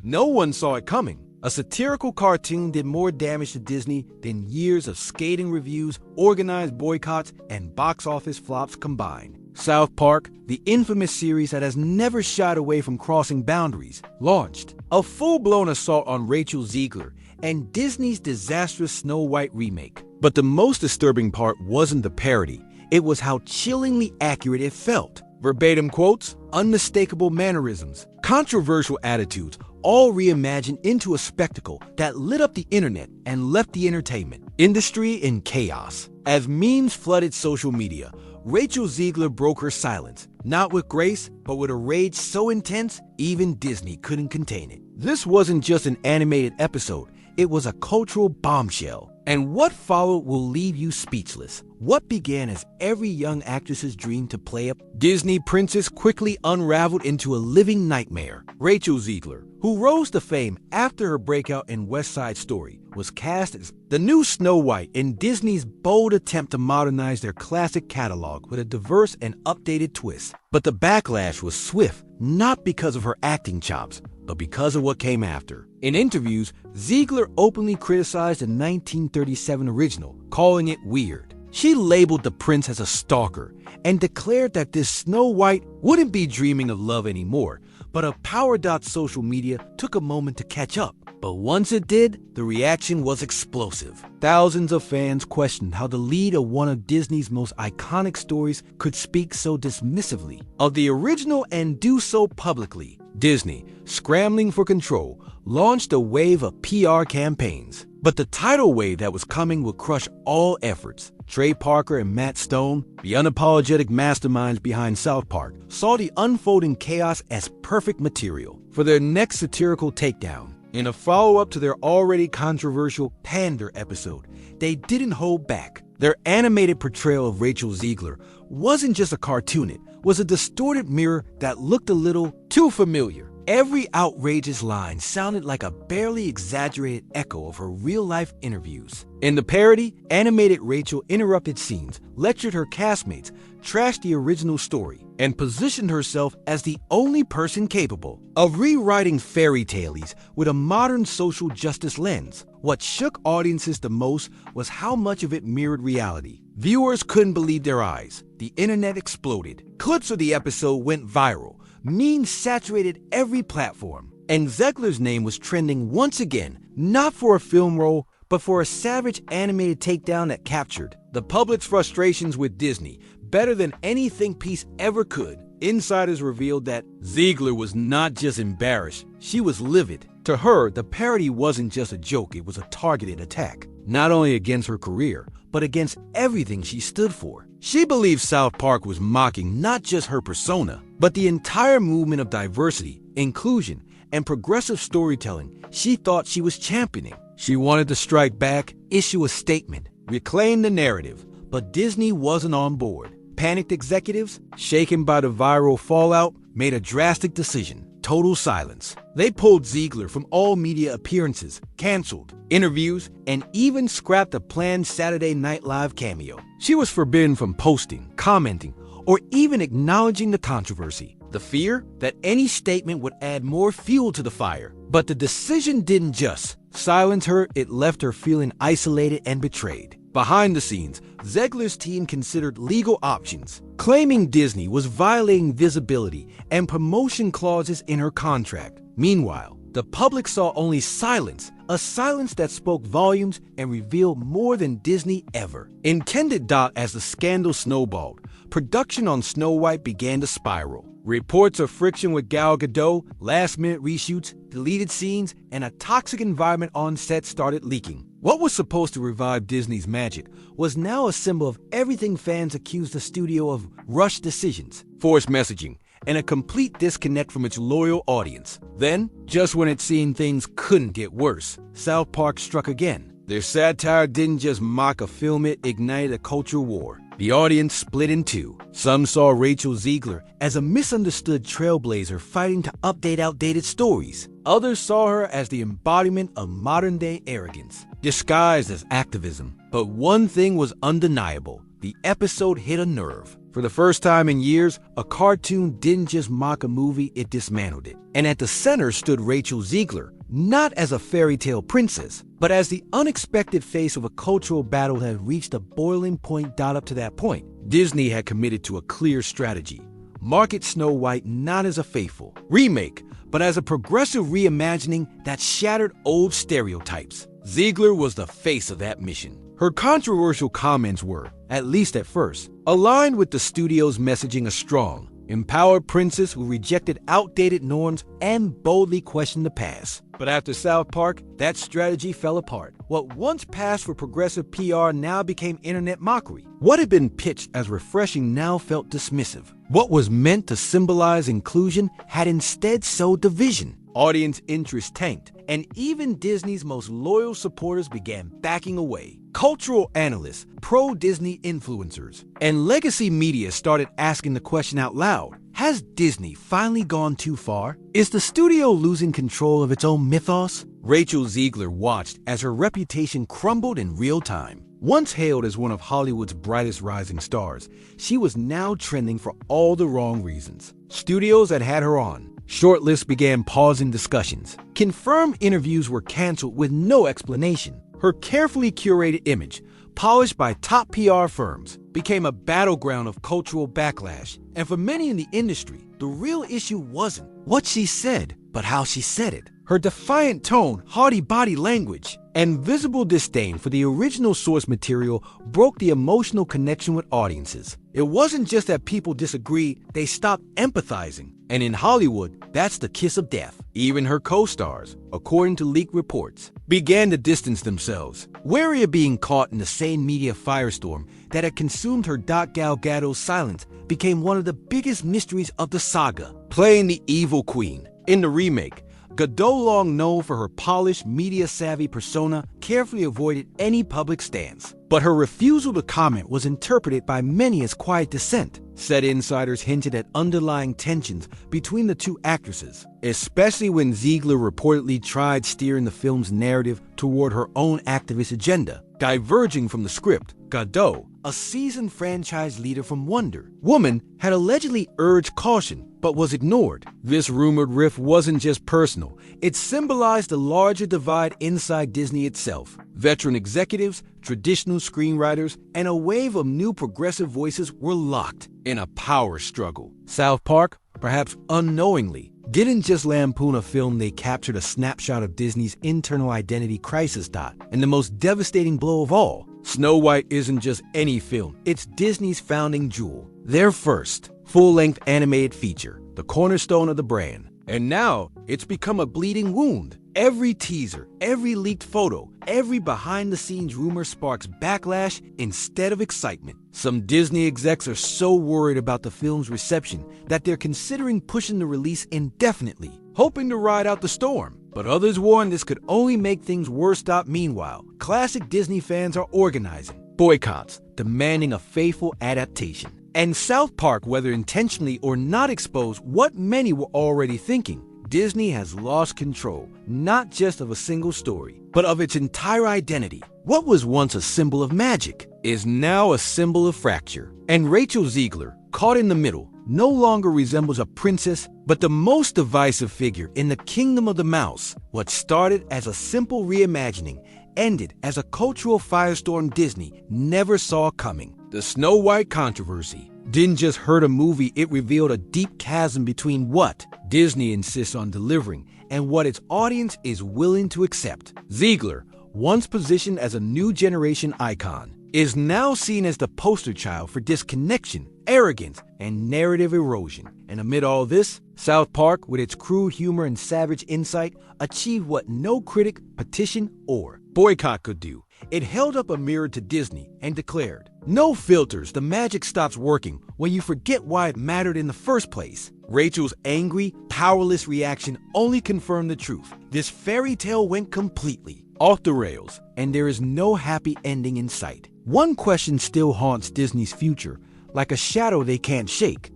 No one saw it coming. A satirical cartoon did more damage to Disney than years of scathing reviews, organized boycotts, and box office flops combined. South Park, the infamous series that has never shied away from crossing boundaries, launched a full-blown assault on Rachel Zegler and Disney's disastrous Snow White remake. But the most disturbing part wasn't the parody, it was how chillingly accurate it felt. Verbatim quotes, unmistakable mannerisms, controversial attitudes, all reimagined into a spectacle that lit up the internet and left the entertainment industry in chaos. As memes flooded social media, Rachel Zegler broke her silence, not with grace, but with a rage so intense, even Disney couldn't contain it. This wasn't just an animated episode, it was a cultural bombshell. And what followed will leave you speechless. What began as every young actress's dream to play a Disney princess quickly unraveled into a living nightmare. Rachel Zegler, who rose to fame after her breakout in West Side Story, was cast as the new Snow White in Disney's bold attempt to modernize their classic catalog with a diverse and updated twist. But the backlash was swift, not because of her acting chops, but because of what came after. In interviews, Zegler openly criticized the 1937 original, calling it weird. She labeled the prince as a stalker and declared that this Snow White wouldn't be dreaming of love anymore, but a power. Social media took a moment to catch up. But once it did, the reaction was explosive. Thousands of fans questioned how the lead of one of Disney's most iconic stories could speak so dismissively of the original and do so publicly. Disney, scrambling for control, launched a wave of PR campaigns. But the tidal wave that was coming would crush all efforts. Trey Parker and Matt Stone, the unapologetic masterminds behind South Park, saw the unfolding chaos as perfect material for their next satirical takedown. In a follow-up to their already controversial Pander episode, they didn't hold back. Their animated portrayal of Rachel Zegler wasn't just a cartoon, it was a distorted mirror that looked a little too familiar. Every outrageous line sounded like a barely exaggerated echo of her real-life interviews. In the parody, animated Rachel interrupted scenes, lectured her castmates, trashed the original story, and positioned herself as the only person capable of rewriting fairy tales with a modern social justice lens. What shook audiences the most was how much of it mirrored reality. Viewers couldn't believe their eyes. The internet exploded. Clips of the episode went viral. Memes saturated every platform. And Zegler's name was trending once again, not for a film role, but for a savage animated takedown that captured the public's frustrations with Disney better than any think piece ever could. Insiders revealed that Zegler was not just embarrassed, she was livid. To her, the parody wasn't just a joke, it was a targeted attack. Not only against her career, but against everything she stood for. She believed South Park was mocking not just her persona, but the entire movement of diversity, inclusion, and progressive storytelling she thought she was championing. She wanted to strike back, issue a statement, reclaim the narrative, but Disney wasn't on board. Panicked executives, shaken by the viral fallout, made a drastic decision. Total silence. They pulled Zegler from all media appearances, canceled interviews, and even scrapped a planned Saturday Night Live cameo. She was forbidden from posting, commenting, or even acknowledging the controversy. The fear that any statement would add more fuel to the fire. But the decision didn't just silence her, it left her feeling isolated and betrayed. Behind the scenes, Zegler's team considered legal options, claiming Disney was violating visibility and promotion clauses in her contract. Meanwhile, the public saw only silence, a silence that spoke volumes and revealed more than Disney ever intended. As the scandal snowballed, production on Snow White began to spiral. Reports of friction with Gal Gadot, last-minute reshoots, deleted scenes, and a toxic environment on set started leaking. What was supposed to revive Disney's magic was now a symbol of everything fans accused the studio of: rushed decisions, forced messaging, and a complete disconnect from its loyal audience. Then, just when it seemed things couldn't get worse, South Park struck again. Their satire didn't just mock a film, it ignited a culture war. The audience split in two. Some saw Rachel Zegler as a misunderstood trailblazer fighting to update outdated stories. Others saw her as the embodiment of modern-day arrogance, disguised as activism. But one thing was undeniable. The episode hit a nerve. For the first time in years, a cartoon didn't just mock a movie, it dismantled it. And at the center stood Rachel Zegler, not as a fairy tale princess, but as the unexpected face of a cultural battle that had reached a boiling point. Up to that point, Disney had committed to a clear strategy. Market Snow White not as a faithful remake, but as a progressive reimagining that shattered old stereotypes. Zegler was the face of that mission. Her controversial comments were, at least at first, aligned with the studio's messaging: a strong, empowered princess who rejected outdated norms and boldly questioned the past. But after South Park, that strategy fell apart. What once passed for progressive PR now became internet mockery. What had been pitched as refreshing now felt dismissive. What was meant to symbolize inclusion had instead sowed division. Audience interest tanked, and even Disney's most loyal supporters began backing away. Cultural analysts, pro-Disney influencers, and legacy media started asking the question out loud: has Disney finally gone too far? Is the studio losing control of its own mythos? Rachel Zegler watched as her reputation crumbled in real time. Once hailed as one of Hollywood's brightest rising stars, she was now trending for all the wrong reasons. Studios had her on. Shortlists began pausing discussions. Confirmed interviews were canceled with no explanation. Her carefully curated image, polished by top PR firms, became a battleground of cultural backlash. And for many in the industry, the real issue wasn't what she said, but how she said it. Her defiant tone, haughty body language, and visible disdain for the original source material broke the emotional connection with audiences. It wasn't just that people disagreed, they stopped empathizing. And in Hollywood, that's the kiss of death. Even her co-stars, according to leaked reports, began to distance themselves, wary of being caught in the same media firestorm that had consumed her. Gal Gadot's silence became one of the biggest mysteries of the saga. Playing the evil queen in the remake, Gadot, long known for her polished, media-savvy persona, carefully avoided any public stance. But her refusal to comment was interpreted by many as quiet dissent. Set insiders hinted at underlying tensions between the two actresses, especially when Zegler reportedly tried steering the film's narrative toward her own activist agenda, diverging from the script. Gadot, a seasoned franchise leader from Wonder Woman, had allegedly urged caution, but was ignored. This rumored rift wasn't just personal. It symbolized the larger divide inside Disney itself. Veteran executives, traditional screenwriters, and a wave of new progressive voices were locked in a power struggle. South Park, perhaps unknowingly, didn't just lampoon a film, they captured a snapshot of Disney's internal identity crisis. And the most devastating blow of all, Snow White isn't just any film, it's Disney's founding jewel. Their first full-length animated feature, the cornerstone of the brand. And now, it's become a bleeding wound. Every teaser, every leaked photo, every behind-the-scenes rumor sparks backlash instead of excitement. Some Disney execs are so worried about the film's reception that they're considering pushing the release indefinitely, hoping to ride out the storm. But others warn this could only make things worse. Meanwhile, classic Disney fans are organizing boycotts, demanding a faithful adaptation. And South Park, whether intentionally or not, exposed what many were already thinking. Disney has lost control, not just of a single story, but of its entire identity. What was once a symbol of magic is now a symbol of fracture. And Rachel Zegler, caught in the middle, no longer resembles a princess, but the most divisive figure in the kingdom of the mouse. What started as a simple reimagining ended as a cultural firestorm Disney never saw coming. The Snow White controversy didn't just hurt a movie, it revealed a deep chasm between what Disney insists on delivering and what its audience is willing to accept. Zegler, once positioned as a new generation icon, is now seen as the poster child for disconnection, arrogance, and narrative erosion. And amid all this, South Park, with its crude humor and savage insight, achieved what no critic, petition, or boycott could do. It held up a mirror to Disney and declared, "No filters, the magic stops working when you forget why it mattered in the first place." Rachel's angry, powerless reaction only confirmed the truth. This fairy tale went completely off the rails, and there is no happy ending in sight. One question still haunts Disney's future, like a shadow they can't shake.